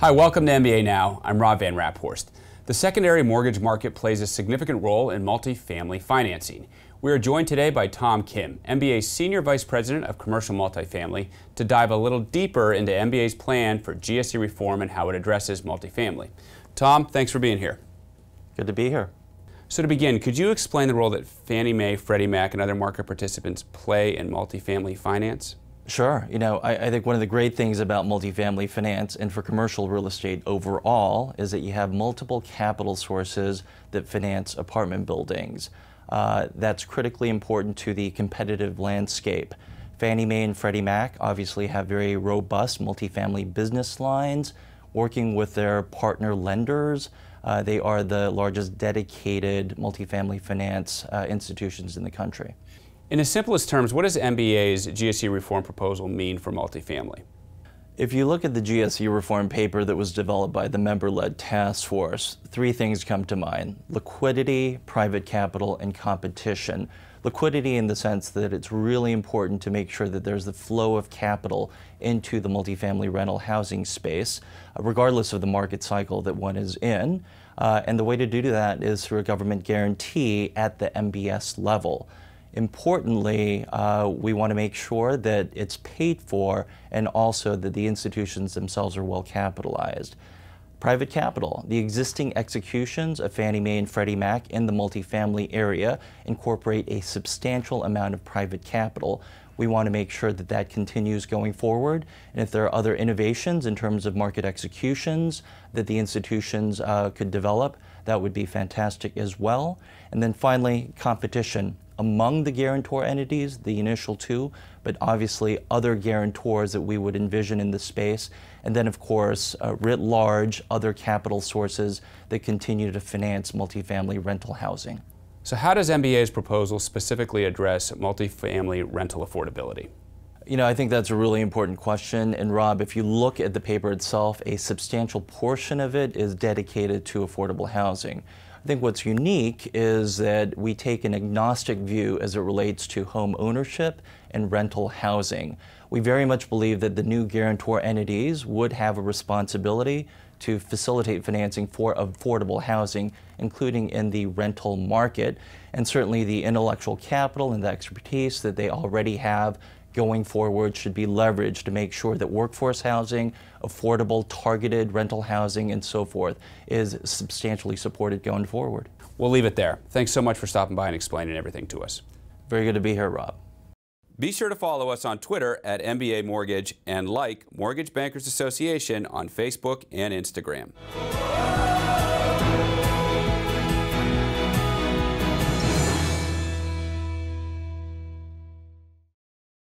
Hi, welcome to MBA Now. I'm Rob Van Raphorst. The secondary mortgage market plays a significant role in multifamily financing. We are joined today by Tom Kim, MBA's Senior Vice President of Commercial Multifamily, to dive a little deeper into MBA's plan for GSE reform and how it addresses multifamily. Tom, thanks for being here. Good to be here. So to begin, could you explain the role that Fannie Mae, Freddie Mac, and other market participants play in multifamily finance? Sure. I think one of the great things about multifamily finance and for commercial real estate overall is that you have multiple capital sources that finance apartment buildings. That's critically important to the competitive landscape. Fannie Mae and Freddie Mac obviously have very robust multifamily business lines, working with their partner lenders. They are the largest dedicated multifamily finance institutions in the country. In the simplest terms, what does MBA's GSE reform proposal mean for multifamily? If you look at the GSE reform paper that was developed by the member-led task force, three things come to mind: liquidity, private capital, and competition. Liquidity in the sense that it's really important to make sure that there's the flow of capital into the multifamily rental housing space, regardless of the market cycle that one is in. And the way to do that is through a government guarantee at the MBS level. Importantly, we want to make sure that it's paid for and also that the institutions themselves are well capitalized. Private capital. The existing executions of Fannie Mae and Freddie Mac in the multifamily area incorporate a substantial amount of private capital. We want to make sure that that continues going forward. And if there are other innovations in terms of market executions that the institutions could develop, that would be fantastic as well. And then finally, competition among the guarantor entities, the initial two, but obviously other guarantors that we would envision in the space. And then, of course, writ large, other capital sources that continue to finance multifamily rental housing. So how does MBA's proposal specifically address multifamily rental affordability? I think that's a really important question. And Rob, if you look at the paper itself, a substantial portion of it is dedicated to affordable housing. I think what's unique is that we take an agnostic view as it relates to home ownership and rental housing. We very much believe that the new guarantor entities would have a responsibility to facilitate financing for affordable housing, including in the rental market, and certainly the intellectual capital and the expertise that they already have going forward should be leveraged to make sure that workforce housing, affordable, targeted rental housing, and so forth is substantially supported going forward. We'll leave it there. Thanks so much for stopping by and explaining everything to us. Very good to be here, Rob. Be sure to follow us on Twitter at MBA Mortgage and like Mortgage Bankers Association on Facebook and Instagram.